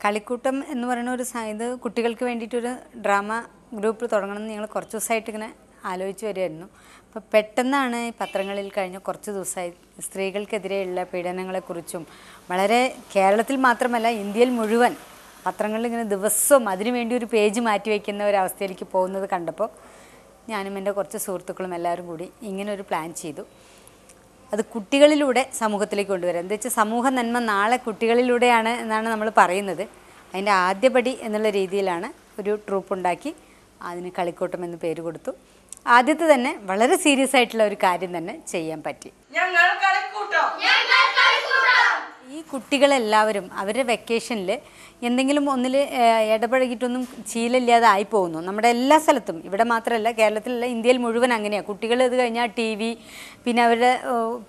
കളിക്കൂട്ടം എന്ന് പറയുന്ന ഒരു ഇത് കുട്ടികൾക്ക് വേണ്ടിയിട്ടൊരു ഡ്രാമ ഗ്രൂപ്പ് തുടങ്ങണമെന്ന് ഞങ്ങൾ കുറച്ച് ദിവസമായിട്ട് ഇങ്ങനെ ആലോചിച്ച് വരുമായിരുന്നു. അപ്പോൾ പെട്ടെന്നാണ് ഈ പത്രങ്ങളിൽ കഴിഞ്ഞ കുറച്ച് ദിവസമായി സ്ത്രീകൾക്കെതിരെയുള്ള പീഡനങ്ങളെക്കുറിച്ചും വളരെ കേരളത്തിൽ മാത്രമല്ല ഇന്ത്യയിൽ മുഴുവൻ പത്രങ്ങളിൽ ഇങ്ങനെ ദിവസവും അതിനുവേണ്ടി ഒരു പേജ് മാറ്റി വയ്ക്കുന്ന ഒരവസ്ഥയിലേക്ക് പോകുന്നത് കണ്ടപ്പോൾ ഞാനും എൻ്റെ കുറച്ച് സുഹൃത്തുക്കളും എല്ലാവരും കൂടി ഇങ്ങനെ ഒരു പ്ലാൻ ചെയ്തു. അത് കുട്ടികളിലൂടെ സമൂഹത്തിലേക്ക് കൊണ്ടുവരാം. എന്താ വെച്ചാൽ സമൂഹ നന്മ നാളെ കുട്ടികളിലൂടെയാണ് എന്നാണ് നമ്മൾ പറയുന്നത്. അതിൻ്റെ ആദ്യപടി എന്നുള്ള രീതിയിലാണ് ഒരു ട്രൂപ്പ് ഉണ്ടാക്കി അതിന് കളിക്കൂട്ടം എന്ന് പേര് കൊടുത്തു. ആദ്യത്തെ തന്നെ വളരെ സീരിയസ് ആയിട്ടുള്ള ഒരു കാര്യം തന്നെ ചെയ്യാൻ പറ്റി. ഈ കുട്ടികളെല്ലാവരും അവരുടെ വെക്കേഷനിൽ എന്തെങ്കിലും ഒന്നിൽ ഇടപഴകിയിട്ടൊന്നും ശീലമില്ലാതെ ആയി പോകുന്നു. നമ്മുടെ എല്ലാ സ്ഥലത്തും, ഇവിടെ മാത്രമല്ല കേരളത്തിലല്ല ഇന്ത്യയിൽ മുഴുവൻ അങ്ങനെയാണ്. കുട്ടികൾ ഇത് കഴിഞ്ഞാൽ ടി വി, പിന്നെ അവരുടെ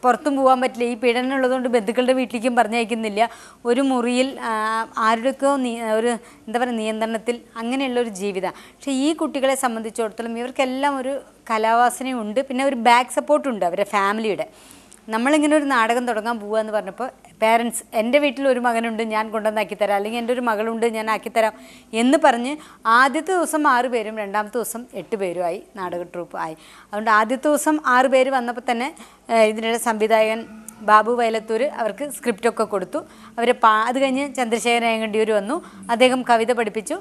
പുറത്തും പോകാൻ പറ്റില്ല. ഈ പീഡനം ഉള്ളതുകൊണ്ട് ബന്ധുക്കളുടെ വീട്ടിലേക്കും പറഞ്ഞയക്കുന്നില്ല. ഒരു മുറിയിൽ ആരുടെയൊക്കെയോ ഒരു എന്താ പറയുക നിയന്ത്രണത്തിൽ അങ്ങനെയുള്ളൊരു ജീവിതമാണ്. പക്ഷേ ഈ കുട്ടികളെ സംബന്ധിച്ചിടത്തോളം ഇവർക്കെല്ലാം ഒരു കലാവാസനയുണ്ട്, പിന്നെ ഒരു ബാക്ക് സപ്പോർട്ടുണ്ട് അവരുടെ ഫാമിലിയുടെ. നമ്മളിങ്ങനെ ഒരു നാടകം തുടങ്ങാൻ പോവുക എന്ന് പറഞ്ഞപ്പോൾ പേരൻസ്, എൻ്റെ വീട്ടിൽ ഒരു മകനുണ്ട്, ഞാൻ കൊണ്ടുവന്നാക്കിത്തരാം, അല്ലെങ്കിൽ എൻ്റെ ഒരു മകളുണ്ട്, ഞാൻ ആക്കിത്തരാം എന്ന് പറഞ്ഞ് ആദ്യത്തെ ദിവസം 6 പേരും രണ്ടാമത്തെ ദിവസം 8 പേരുമായി നാടക ട്രൂപ്പ് ആയി. അതുകൊണ്ട് ആദ്യത്തെ ദിവസം 6 പേര് വന്നപ്പോൾ തന്നെ ഇതിനിടെ സംവിധായകൻ ബാബു വയലത്തൂർ അവർക്ക് സ്ക്രിപ്റ്റൊക്കെ കൊടുത്തു. അവർ അത് കഴിഞ്ഞ് ചന്ദ്രശേഖരൻ അയ്യങ്കണ്ടിയൂർ വന്നു. അദ്ദേഹം കവിത പഠിപ്പിച്ചു,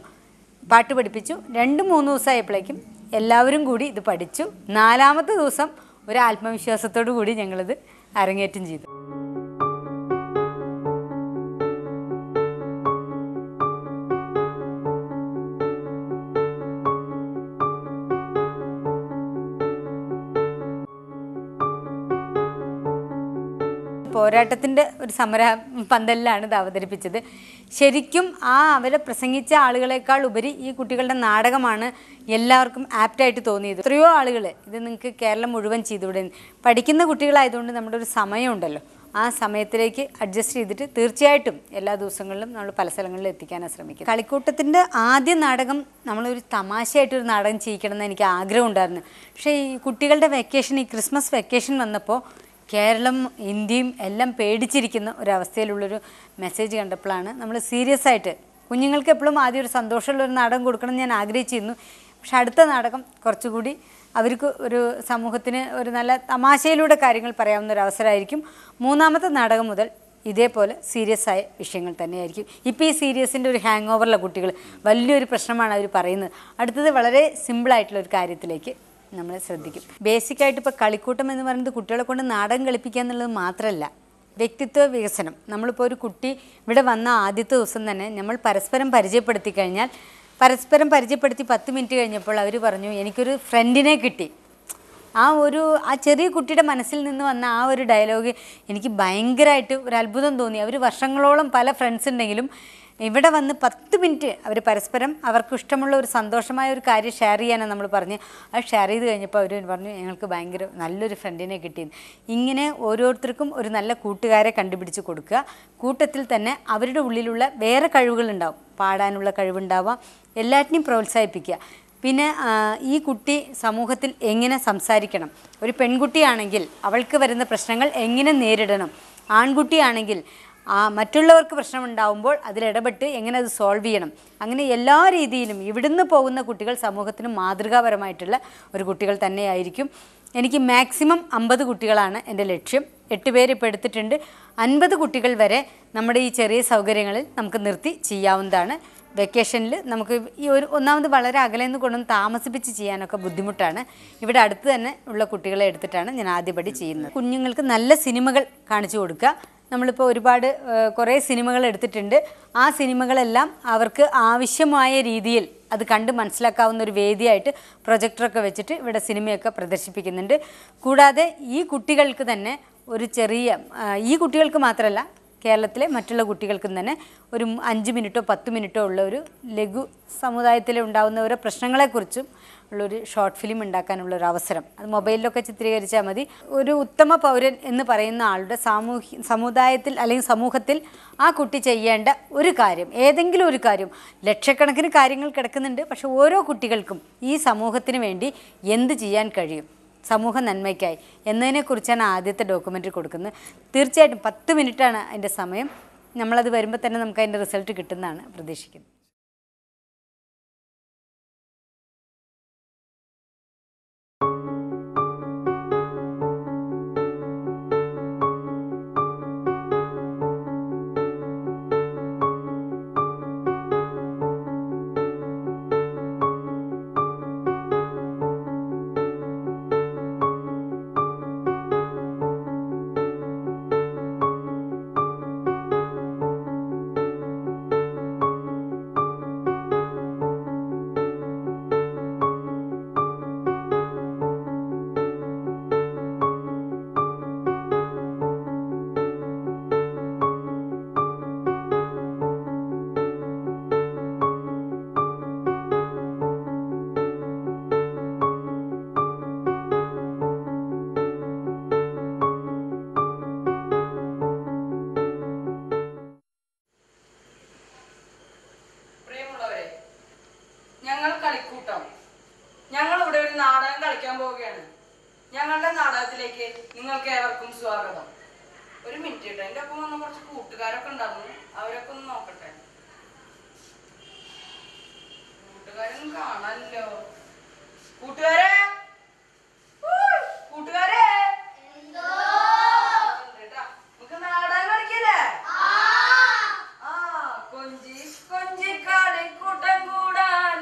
പാട്ട് പഠിപ്പിച്ചു. 2-3 ദിവസമായപ്പോഴേക്കും എല്ലാവരും കൂടി ഇത് പഠിച്ചു. 4ാമത്തെ ദിവസം ഒരു ആത്മവിശ്വാസത്തോടു കൂടി ഞങ്ങളിത് അരങ്ങേറ്റം ചെയ്തു. പോരാട്ടത്തിൻ്റെ ഒരു സമര പന്തലിലാണ് ഇത് അവതരിപ്പിച്ചത്. ശരിക്കും അവരെ പ്രസംഗിച്ച ആളുകളെക്കാൾ ഉപരി ഈ കുട്ടികളുടെ നാടകമാണ് എല്ലാവർക്കും ആപ്റ്റായിട്ട് തോന്നിയത്. എത്രയോ ആളുകൾ ഇത് നിങ്ങൾക്ക് കേരളം മുഴുവൻ ചെയ്തുവിടെ. പഠിക്കുന്ന കുട്ടികളായതുകൊണ്ട് നമ്മുടെ ഒരു സമയമുണ്ടല്ലോ, ആ സമയത്തിലേക്ക് അഡ്ജസ്റ്റ് ചെയ്തിട്ട് തീർച്ചയായിട്ടും എല്ലാ ദിവസങ്ങളിലും നമ്മൾ പല സ്ഥലങ്ങളിലും എത്തിക്കാനാണ് ശ്രമിക്കുന്നത്. കളിക്കൂട്ടത്തിൻ്റെ ആദ്യ നാടകം നമ്മളൊരു തമാശയായിട്ടൊരു നാടകം ചെയ്യിക്കണം എന്ന് എനിക്ക് ആഗ്രഹം ഉണ്ടായിരുന്നു. പക്ഷേ ഈ കുട്ടികളുടെ വെക്കേഷൻ, ഈ ക്രിസ്മസ് വെക്കേഷൻ വന്നപ്പോൾ കേരളം ഇന്ത്യയും എല്ലാം പേടിച്ചിരിക്കുന്ന ഒരവസ്ഥയിലുള്ളൊരു മെസ്സേജ് കണ്ടപ്പോഴാണ് നമ്മൾ സീരിയസ് ആയിട്ട് കുഞ്ഞുങ്ങൾക്ക് എപ്പോഴും ആദ്യം ഒരു സന്തോഷമുള്ളൊരു നാടകം കൊടുക്കണം ഞാൻ ആഗ്രഹിച്ചിരുന്നു. പക്ഷെ അടുത്ത നാടകം കുറച്ചുകൂടി അവർക്ക് ഒരു സമൂഹത്തിന് ഒരു നല്ല തമാശയിലൂടെ കാര്യങ്ങൾ പറയാവുന്ന ഒരു അവസരമായിരിക്കും. 3ാമത്തെ നാടകം മുതൽ ഇതേപോലെ സീരിയസ് ആയ വിഷയങ്ങൾ തന്നെയായിരിക്കും. ഇപ്പോൾ ഈ സീരിയസിൻ്റെ ഒരു ഹാങ് ഓവറിലെ കുട്ടികൾ വലിയൊരു പ്രശ്നമാണ് അവർ പറയുന്നത്. അടുത്തത് വളരെ സിമ്പിളായിട്ടുള്ളൊരു കാര്യത്തിലേക്ക് നമ്മൾ ശ്രദ്ധിക്കും. ബേസിക്കായിട്ട് ഇപ്പോൾ കളിക്കൂട്ടം എന്ന് പറയുന്നത് കുട്ടികളെ കൊണ്ട് നാടകം കളിപ്പിക്കുക എന്നുള്ളത് മാത്രമല്ല, വ്യക്തിത്വ വികസനം. നമ്മളിപ്പോൾ ഒരു കുട്ടി ഇവിടെ വന്ന ആദ്യത്തെ ദിവസം തന്നെ നമ്മൾ പരസ്പരം പരിചയപ്പെടുത്തി കഴിഞ്ഞാൽ, പരസ്പരം പരിചയപ്പെടുത്തി 10 മിനിറ്റ് കഴിഞ്ഞപ്പോൾ അവർ പറഞ്ഞു എനിക്കൊരു ഫ്രണ്ടിനെ കിട്ടി. ആ ചെറിയ കുട്ടിയുടെ മനസ്സിൽ നിന്ന് വന്ന ആ ഒരു ഡയലോഗ് എനിക്ക് ഭയങ്കരമായിട്ട് ഒരു അത്ഭുതം തോന്നി. അവർ വർഷങ്ങളോളം പല ഫ്രണ്ട്സ് ഉണ്ടെങ്കിലും ഇവിടെ വന്ന് 10 മിനിറ്റ് അവർ പരസ്പരം അവർക്ക് ഇഷ്ടമുള്ള ഒരു സന്തോഷമായ ഒരു കാര്യം ഷെയർ ചെയ്യാനാണ് നമ്മൾ പറഞ്ഞ്. അത് ഷെയർ ചെയ്ത് കഴിഞ്ഞപ്പോൾ അവർ പറഞ്ഞു ഞങ്ങൾക്ക് ഭയങ്കര നല്ലൊരു ഫ്രണ്ടിനെ കിട്ടിയെന്ന്. ഇങ്ങനെ ഓരോരുത്തർക്കും ഒരു നല്ല കൂട്ടുകാരെ കണ്ടുപിടിച്ച് കൊടുക്കുക. കൂട്ടത്തിൽ തന്നെ അവരുടെ ഉള്ളിലുള്ള വേറെ കഴിവുകളുണ്ടാവും, പാടാനുള്ള കഴിവുണ്ടാവാം, എല്ലാറ്റിനെയും പ്രോത്സാഹിപ്പിക്കുക. പിന്നെ ഈ കുട്ടി സമൂഹത്തിൽ എങ്ങനെ സംസാരിക്കണം, ഒരു പെൺകുട്ടിയാണെങ്കിൽ അവൾക്ക് വരുന്ന പ്രശ്നങ്ങൾ എങ്ങനെ നേരിടണം, ആൺകുട്ടിയാണെങ്കിൽ മറ്റുള്ളവർക്ക് പ്രശ്നമുണ്ടാവുമ്പോൾ അതിലിടപെട്ട് എങ്ങനെ അത് സോൾവ് ചെയ്യണം, അങ്ങനെ എല്ലാ രീതിയിലും ഇവിടുന്ന് പോകുന്ന കുട്ടികൾ സമൂഹത്തിന് മാതൃകാപരമായിട്ടുള്ള ഒരു കുട്ടികൾ തന്നെയായിരിക്കും. എനിക്ക് മാക്സിമം 50 കുട്ടികളാണ് എൻ്റെ ലക്ഷ്യം. 8 പേര് ഇപ്പോൾ എടുത്തിട്ടുണ്ട്. 50 കുട്ടികൾ വരെ നമ്മുടെ ഈ ചെറിയ സൗകര്യങ്ങളിൽ നമുക്ക് നിർത്തി ചെയ്യാവുന്നതാണ്. വെക്കേഷനിൽ നമുക്ക് ഈ ഒന്നാമത് വളരെ അകലെന്ന് കൊണ്ടൊന്ന് താമസിപ്പിച്ച് ചെയ്യാനൊക്കെ ബുദ്ധിമുട്ടാണ്. ഇവിടെ അടുത്ത് തന്നെ ഉള്ള കുട്ടികളെ എടുത്തിട്ടാണ് ഞാൻ ആദ്യപടി ചെയ്യുന്നത്. കുഞ്ഞുങ്ങൾക്ക് നല്ല സിനിമകൾ കാണിച്ചു കൊടുക്കുക. നമ്മളിപ്പോൾ കുറേ സിനിമകൾ എടുത്തിട്ടുണ്ട്. ആ സിനിമകളെല്ലാം അവർക്ക് ആവശ്യമായ രീതിയിൽ അത് കണ്ട് മനസ്സിലാക്കാവുന്ന ഒരു വേദിയായിട്ട് പ്രൊജക്ടറൊക്കെ വെച്ചിട്ട് ഇവിടെ സിനിമയൊക്കെ പ്രദർശിപ്പിക്കുന്നുണ്ട്. കൂടാതെ ഈ കുട്ടികൾക്ക് തന്നെ ഒരു ഈ കുട്ടികൾക്ക് മാത്രമല്ല കേരളത്തിലെ മറ്റുള്ള കുട്ടികൾക്കും തന്നെ ഒരു 5 മിനിറ്റോ 10 മിനിറ്റോ ഉള്ള ഒരു ലഘു സമുദായത്തിൽ ഉണ്ടാകുന്ന ഓരോ പ്രശ്നങ്ങളെക്കുറിച്ചും ഉള്ളൊരു ഷോർട്ട് ഫിലിം ഉണ്ടാക്കാനുള്ളൊരു അവസരം. അത് മൊബൈലിലൊക്കെ ചിത്രീകരിച്ചാൽ മതി. ഒരു ഉത്തമ പൗരൻ എന്ന് പറയുന്ന ആളുടെ സമുദായത്തിൽ അല്ലെങ്കിൽ സമൂഹത്തിൽ ആ കുട്ടി ചെയ്യേണ്ട ഒരു കാര്യം, ഏതെങ്കിലും ഒരു കാര്യം, ലക്ഷക്കണക്കിന് കാര്യങ്ങൾ കിടക്കുന്നുണ്ട്. പക്ഷെ ഓരോ കുട്ടികൾക്കും ഈ സമൂഹത്തിന് വേണ്ടി എന്ത് ചെയ്യാൻ കഴിയും, സമൂഹ നന്മയ്ക്കായി എന്നതിനെക്കുറിച്ചാണ് ആദ്യത്തെ ഡോക്യുമെൻ്ററി കൊടുക്കുന്നത്. തീർച്ചയായിട്ടും 10 മിനിറ്റാണ് അതിൻ്റെ സമയം. നമ്മളത് വരുമ്പോൾ തന്നെ നമുക്ക് അതിൻ്റെ റിസൾട്ട് കിട്ടുന്നതാണ് പ്രതീക്ഷിക്കുന്നത്. ഞങ്ങളുടെ നാടകത്തിലേക്ക് നിങ്ങൾക്ക് ഏവർക്കും സ്വാഗതം. ഒരു മിനിറ്റ് കേട്ടോ, എൻ്റെ ഒപ്പം വന്ന കുറച്ച് കൂട്ടുകാരൊക്കെ ഉണ്ടായിരുന്നു, അവരൊക്കെ ഒന്ന് നോക്കട്ടെ. കൂട്ടുകാരൊന്നും കാണാനല്ലോ. കൂട്ടുകാരെ കൂട്ടുകാരെ നമുക്ക് നാടകം കളിക്കല്ലേ? കൊഞ്ചി കൊഞ്ചി കളി കൂട്ടം കൂടാൻ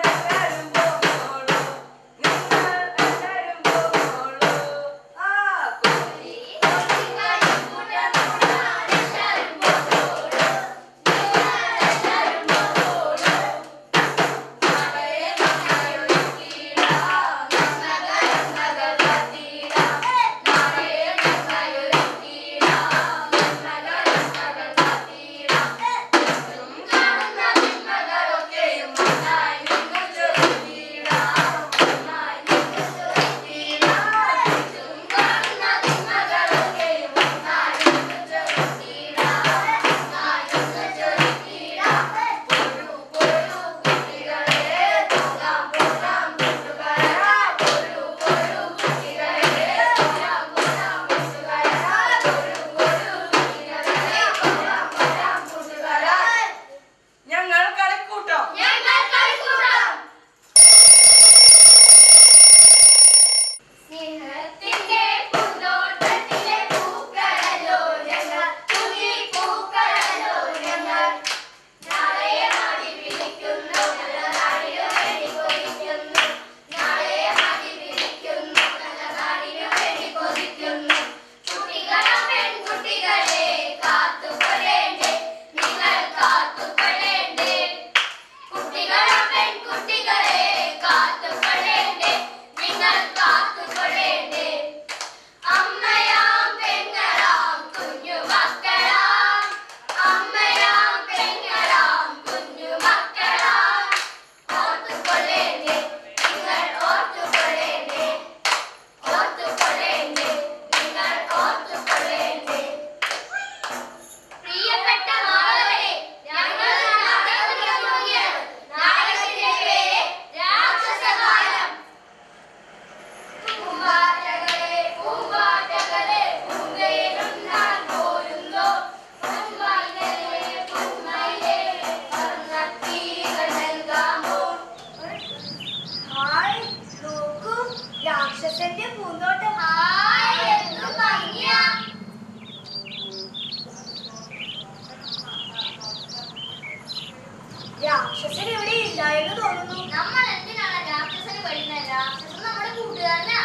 രാക്ഷസൻ ഇവിടെ ഇല്ലായെന്ന് തോന്നുന്നു. നമ്മൾ എന്തിനാണ് രാക്ഷസന് പേടിക്കുന്നത്? രാക്ഷസൻ നമ്മുടെ കൂട്ടുകാരനാ.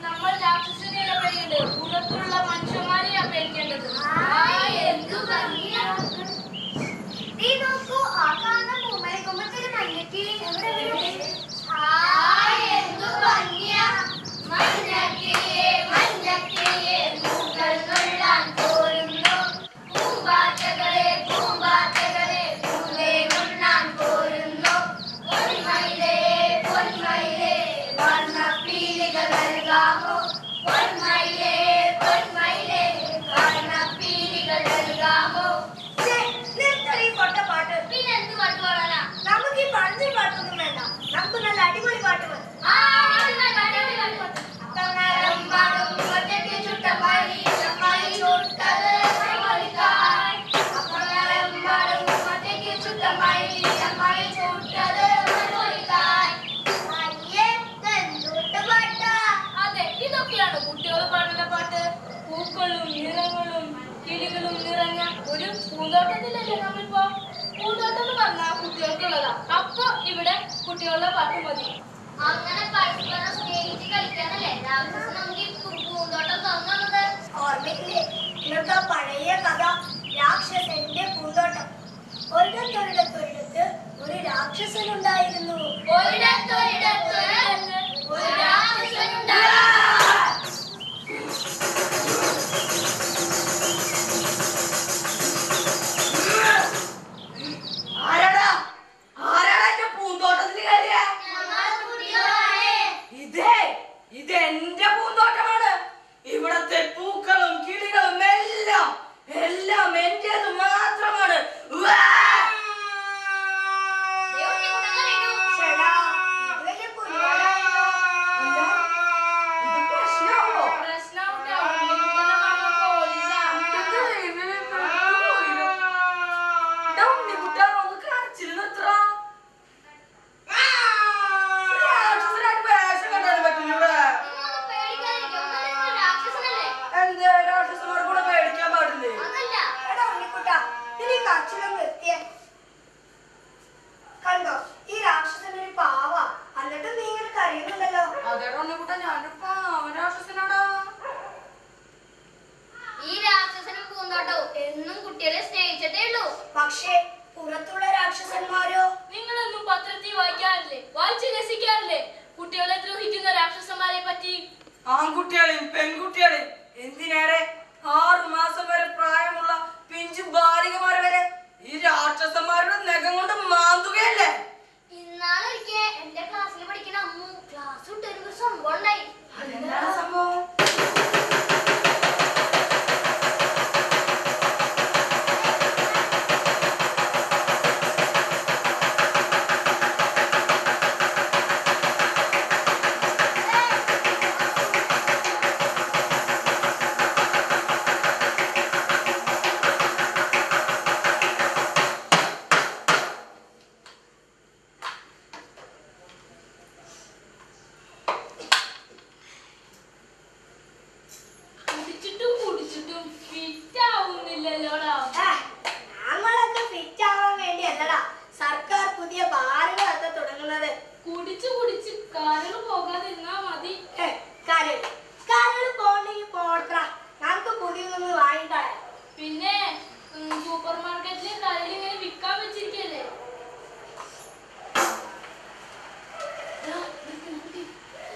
നമ്മൾ രാക്ഷസനെയല്ല പേടിക്കേണ്ടത്, പുറത്തുള്ള മനുഷ്യന്മാരെയാ പേടിക്കേണ്ടത്. എന്തു ഭംഗിയാ! നീ നോക്കൂ, ആ കാണുന്ന പൂമരക്കൊമ്പത്തൊരു മഞ്ഞക്കിളി. എന്തു ഭംഗിയാ! മഞ്ഞക്കിളിയെ മഞ്ഞക്കിളിയെ പൂക്കൾ നുള്ളാൻ പോരുന്നു. പൂമ്പാറ്റകളെ പൂമ്പാറ്റകളെ പൂവേ നുള്ളാൻ പോരുന്നു. പൊന്മയിലേ പൊന്മയിലേ വർണ്ണപ്പീലികൾ നൽകാമോ? പൊന്മയിലേ പൊന്മയിലേ വർണ്ണപ്പീലികൾ നൽകാമോ? നിർത്തടി കൊട്ട പാട്ട്. പിന്നെ എന്ത് പാട്ട് പാടാനാ? നമുക്ക് ഈ പഴഞ്ചൻ പാട്ടൊന്നും വേണ്ട, നമുക്ക് നല്ല അടിപൊളി പാട്ട് മതി. ചുട്ട പരീക്ഷ ചുട്ടത് ഒരു പൂന്തോട്ടത്തിലല്ലേ നമ്മളിപ്പോ? പൂന്തോട്ടം എന്ന് പറഞ്ഞാൽ കുട്ടികൾക്കുള്ളതാ. അപ്പൊ ഇവിടെ കുട്ടികളുടെ പാട്ട് മതി. അങ്ങനെ പരസ്പരം സ്നേഹിച്ച് കളിക്കാനല്ലേ രാക്ഷസൻ നമുക്ക് പൂന്തോട്ടം തുറന്നത്? ഓർമ്മയില്ലേ നിങ്ങൾക്ക് ആ പഴയ കഥ രാക്ഷസന്റെ പൂന്തോട്ടം? ഒരിടത്തൊരിടത്തൊരിടത്ത് ഒരു രാക്ഷസനുണ്ടായിരുന്നു. ഒരിടത്തൊരിടത്തൊരിടത്ത് ഒരു രാക്ഷസനുണ്ടായിരുന്നു. ഇതെന്റെ പൂന്തോട്ടമാണ്. ഇവിടത്തെ പൂക്കളും കിളികളും എല്ലാം എല്ലാം എന്റേത് മാത്രമാണ്. ചേടാ, ഇത് വലിയ പുലിവാലായല്ലോ. എന്താ? ഇത് പ്രശ്നമാവോ? എടാ ഉണ്ണിക്കുട്ടാ, ഇത് ഈ കരച്ചിലൊന്ന് നിർത്തിയേ. കണ്ടോ, ഈ രാക്ഷസനൊരു പാവാ. എന്നിട്ട് നീ ഇങ്ങനെ കരയുന്നുണ്ടല്ലോ. ഈ രാക്ഷസനും പൂന്തോട്ടവും എന്നും കുട്ടികളെ സ്നേഹിച്ചിട്ടേ ഉള്ളൂ. പക്ഷേ പുറത്തുള്ള രാക്ഷസന്മാരോ? നിങ്ങളൊന്നും പത്രത്തിൽ വായിക്കാറില്ലേ? വായിച്ച് രസിക്കാറില്ലേ കുട്ടികളെ ദ്രോഹിക്കുന്ന രാക്ഷസന്മാരെ പറ്റി? ആൺകുട്ടികളെയും പെൺകുട്ടികളെയും എന്തിനേറെ 6 മാസം വരെ പ്രായമുള്ള പിഞ്ചു ബാലികമാർ വരെ ഈ രാക്ഷസന്മാരുടെ നഖം കൊണ്ട് മാന്തുകയല്ലേ? ഇന്നാളൊരിക്കൽ എന്റെ ക്ലാസ്സിൽ പഠിക്കുന്ന അമ്മു ക്ലാസ് വിട്ടൊരു സംഭവം ഉണ്ടായി. അതെന്താണ് സംഭവം? കുടിച്ചിട്ടും ഫിറ്റ് ആവുന്നില്ലല്ലോടാ. ഞങ്ങളൊക്കെ ഫിറ്റ് ആവാൻ വേണ്ടിയല്ലടാ സർക്കാർ പുതിയ ബാറുകളൊക്കെ തുടങ്ങുന്നത്. കുടിച്ച് കാലുകൾ പോകാതിരുന്നാ മതി. കരള് പോണ്ടെങ്കിൽ പോട്രാ, നമുക്ക് പുതിയതൊന്ന് വാങ്ങിക്കളയാം. പിന്നെ സൂപ്പർ മാർക്കറ്റില് കരൾ ഇങ്ങനെ വിൽക്കാൻ വെച്ചിരിക്കല്ലേ?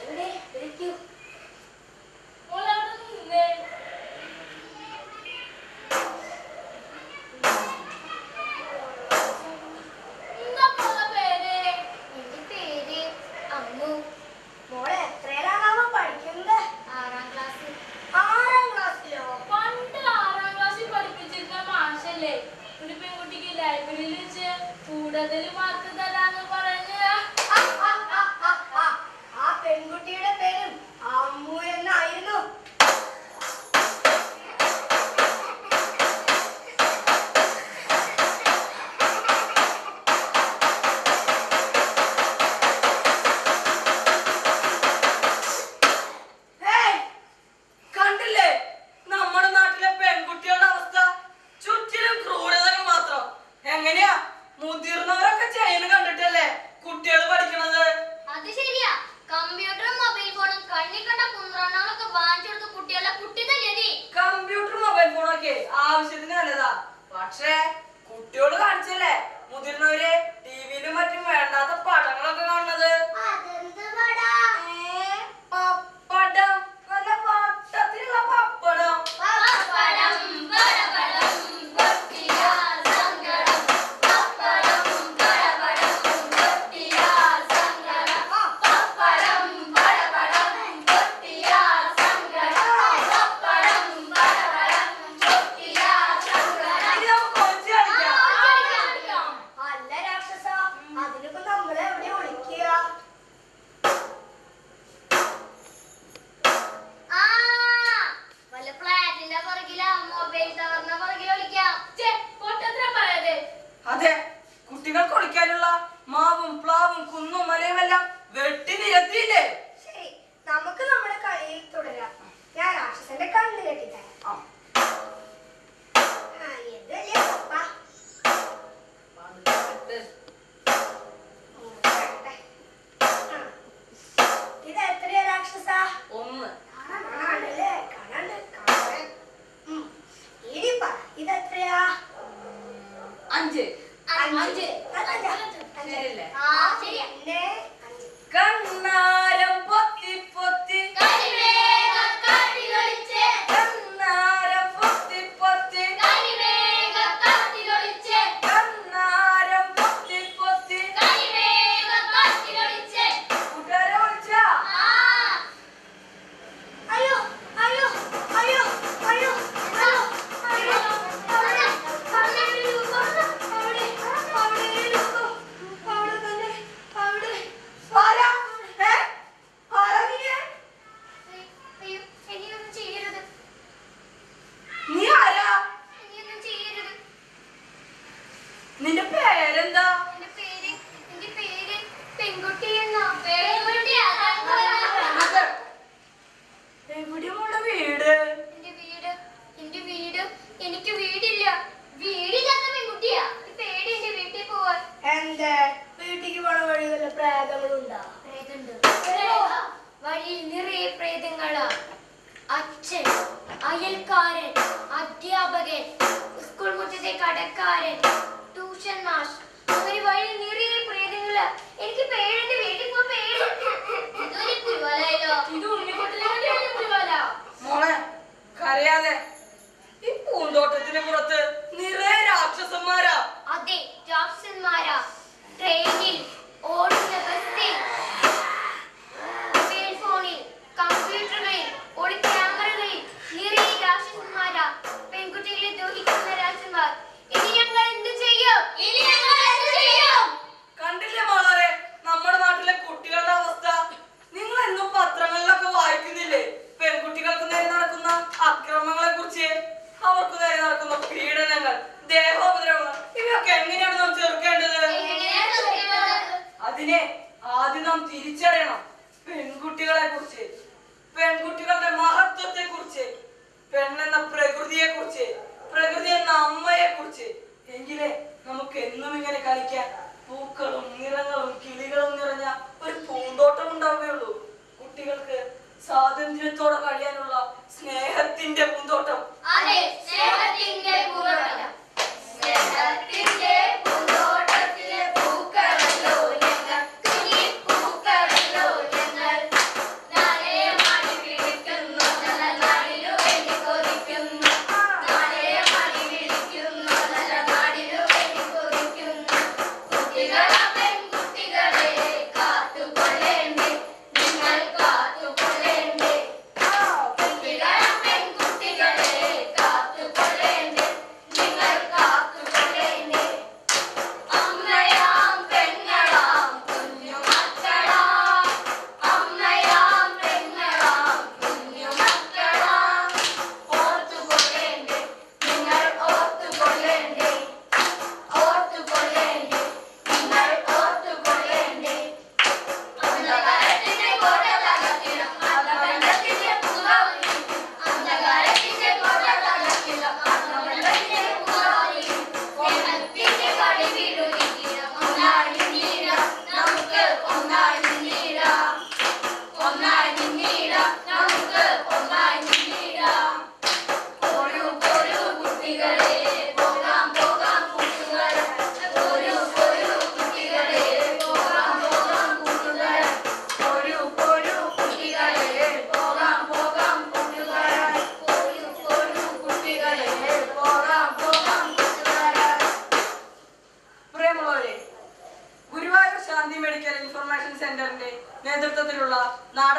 ഇവിടെ വിളിക്കൂ. ഓളവിടെ നിന്നേ. എന്താ മോളെ പേര്? എന്റെ പേര് അമ്മു. മോളെ എത്രയിലാണാവോ പഠിക്കുന്നത്? 6ാം ക്ലാസ്. 6ാം ക്ലാസ്സിലോ? പണ്ട് 6ാം ക്ലാസ്സിൽ പഠിപ്പിച്ചിരുന്ന മാഷല്ലേ ഒരു പെൺകുട്ടിക്ക് ലൈബ്രറിയിൽ വെച്ച് കൂടുതൽ മാർക്ക് തരാന്ന് പറഞ്ഞ ആ പെൺകുട്ടിയുടെ പേരും അമ്മു എന്നായിരുന്നു. കണ്ടില്ലേ നമ്മുടെ നാട്ടിലെ പെൺകുട്ടികളുടെ അവസ്ഥ? ചുറ്റിലും ക്രൂരതകൾ മാത്രം. എങ്ങനെയാ മുതിർന്നവരൊക്കെ ചെയ്യുന്നത് കണ്ടിട്ടല്ലേ കുട്ടികൾ പഠിക്കണത്? അത് ശരിയാ. കമ്പ്യൂട്ടറും മൊബൈൽ ഫോണും കണ്ണി കണ്ട കുന്ത്രാണങ്ങളൊക്കെ വാങ്ങിച്ചെടുത്ത് കുട്ടികളെ കുട്ടിതല്ലേ നീ? കമ്പ്യൂട്ടർ മൊബൈൽ ഫോണൊക്കെ ആവശ്യത്തിന് നല്ലതാ. പക്ഷേ കുട്ടികൾ കാണിച്ചല്ലേ മുതിർന്നവര് ടിവിയിലും മറ്റും വേണ്ടാത്ത പടങ്ങളൊക്കെ കാണുന്നത്. അതെന്ത് പടാ? പപ്പടം, നല്ല വട്ടത്തിലുള്ള പപ്പടം. പപ്പടം പടപടം പൊട്ടിയാ സങ്കടം. പപ്പടം പടപടം പൊട്ടിയാ സങ്കടം. പപ്പടം പടപടം പൊട്ടിയാ സങ്കടം. പപ്പടം പടപടം പൊട്ടിയാ സങ്കടം. ഇനി നമുക്ക് ഒളിച്ച് കളിക്കാം. അല്ല രാക്ഷസ 5 5 ശരിയല്ലേ? ആ ശരിയാ. പിന്നെ 5 കണ്ണാരം പൊത്തി പൊത്തി കരിവേഗം കാട്ടിലൊളിച്ച് കണ്ണാരം പൊത്തി പൊത്തി കരിവേഗം കാട്ടിലൊളിച്ച് കണ്ണാരം പൊത്തി പൊത്തി കരിവേഗം കാട്ടിലൊളിച്ച് കൂട്ടുകാരെ വിളിച്ചാ? ആ അയ്യോ അയ്യോ അയ്യോ അയ്യോ അയ്യോ അയ്യോ അവിടെ അവിടെ ഒരു രൂപം അവിടെ അവിടെ ഒരു രൂപം അവിടെ തന്നെ അവിടെ ആരാ? ഏ? ആരാ നീ? അയ്യോ എനിക്കൊന്നും ചെയ്യരുത് നീ ആരാ? എനിക്കൊന്നും ചെയ്യരുത് നിന്റെ പേരെന്താ? എന്റെ പേര് പെൺകുട്ടി എന്നാ പെൺകുട്ടി അത് എവിടെയാ മോളുടെ വീട്? എന്റെ വീട് എനിക്ക് വീടില്ല വീടില്ലാത്ത പെൺകുട്ടിയാ പേടി എന്റെ വീട്ടിൽ പോവാൻ എന്തേ വീട്ടിക്ക് പോണ വഴി വല്ല പ്രേതങ്ങളുണ്ടോ വഴിയിൽ നിറയെ പ്രേതങ്ങളാ അച്ഛൻ അയൽക്കാരൻ അധ്യാപകൻ സ്കൂൾ മുറ്റത്തെ കടക്കാരൻ ട്യൂഷൻ മാഷ് അങ്ങനെ വഴിയിൽ നിറയെ പ്രേതങ്ങളാ എനിക്ക് പേടിന്റെ വീട്ടിൽ പോവാൻ പേടി ഇതൊരു പുലിവാലയോ ഇത് ഉണ്ണിക്കുട്ടനെ പുലിവാല മോളെ കരയാതെ. ഈ പൂന്തോട്ടത്തിന് പുറത്ത് നിറയെ രാക്ഷസന്മാരാ. അതെ രാക്ഷസന്മാരാ ട്രെയിനിൽ ഓടുന്ന ബസ്സിൽ മൊബൈൽ ഫോണിൽ കമ്പ്യൂട്ടറുകളിൽ ഒളി ക്യാമറകളിൽ നിറയെ രാക്ഷസന്മാരാ പെൺകുട്ടികളെ ദ്രോഹിക്കുന്ന രാക്ഷസന്മാർ ഇനി ഞങ്ങൾ എന്ത് ചെയ്യും കണ്ടില്ലേ മോളെ നമ്മുടെ നാട്ടിലെ കുട്ടികളുടെ അവസ്ഥ? നിങ്ങൾ എന്നും പത്രങ്ങളിലൊക്കെ വായിക്കുന്നില്ലേ പെൺകുട്ടികൾക്ക് നേരെ നടക്കുന്ന അക്രമങ്ങളെ കുറിച്ച്, അവർക്ക് നേരെ നടക്കുന്ന പീഡനങ്ങൾ, ദേഹോപദ്രവങ്ങൾ, ഇവയൊക്കെ എങ്ങനെയാണ് നാം ചെറുക്കേണ്ടത്? അതിനെ ആദ്യം നാം തിരിച്ചറിയണം. പെൺകുട്ടികളെ കുറിച്ച്, പെൺകുട്ടികളുടെ മഹത്വത്തെ കുറിച്ച്, പെണ്ണെന്ന പ്രകൃതിയെ കുറിച്ച്, പ്രകൃതി എന്ന അമ്മയെ കുറിച്ച്. എങ്കിലേ നമുക്ക് എന്നും ഇങ്ങനെ കളിക്കാൻ പൂക്കളും നിറങ്ങളും കിളികളും നിറഞ്ഞ ഒരു പൂന്തോട്ടം ഉണ്ടാവുകയുള്ളൂ. കുട്ടികൾക്ക് സ്വാതന്ത്ര്യത്തോടെ കഴിയാനുള്ള സ്നേഹത്തിന്റെ പൂന്തോട്ടം. അതെ സ്നേഹത്തിന്റെ പൂന്തോട്ടം സ്നേഹത്തിന്റെ പൂന്തോട്ടത്തിലെ പൂക്കളല്ലോ ഞങ്ങൾ കുഞ്ഞി പൂക്കളല്ലോ ഞങ്ങൾ നാളെ മണി വിളിക്കുന്നു നല്ല നാടിനു വേണ്ടി കൊതിക്കുന്നു നാളെ മണി വിളിക്കുന്നു നല്ല നാടിനു വേണ്ടി കൊതിക്കുന്നു കുട്ടികളെ പെൺകുട്ടികളെ കാത്തുകൊള്ളേണ്ടേ നിങ്ങൾ കാത്തുകൊള്ളേണ്ടേ കുട്ടികളെ പെൺകുട്ടികളെ കാത്തുകൊള്ളേണ്ടേ നിങ്ങൾ കാത്തുകൊള്ളേണ്ടേ അമ്മയാം പെങ്ങളാം കുഞ്ഞു മക്കളാം അമ്മയാം പെങ്ങളാം കുഞ്ഞു മക്കളാം ഓർത്തുകൊള്ളേണ്ടേ നിങ്ങൾ ഓർത്തുകൊള്ളേണ്ടേ ഓർത്തുകൊള്ളേണ്ടേ നിങ്ങൾ ഓർത്തുകൊള്ളേണ്ടേ അന്ധകാരത്തിന്റെ കോട്ട തകർത്തിടം അന്ധബന്ധത്തിന്റെ പൂങ്കാവനി അന്ധകാരത്തിന്റെ കോട്ട തകർത്തിടം അന്ധബന്ധത്തിന്റെ പൂങ്കാവനി സ്നേഹത്തിന്റെ കളി വീടുകിടം ഒന്നായി നീടാം നമുക്ക് ഒന്നായി നീടാം ഒന്നായി നീടാം നമുക്ക് ഒന്നായി നീടാം ഒരു കുട്ടികളെ പോകാം പോകാം കൂട്ടുകാരെ ഒരു കുട്ടികളെ പോകാം പോകാം കൂട്ടുകാരെ ഒരു കുട്ടികളെ പോകാം പോകാം കൂട്ടുകാരെ ഒരു കുട്ടികളെ പോകാം പോകാം കൂട്ടുകാരെ പ്രിയമുള്ളവരെ, ഗുരുവായൂർ ശാന്തി മെഡിക്കൽ ഇൻഫർമേഷൻ സെന്ററിന്റെ നേതൃത്വത്തിലുള്ള നാടക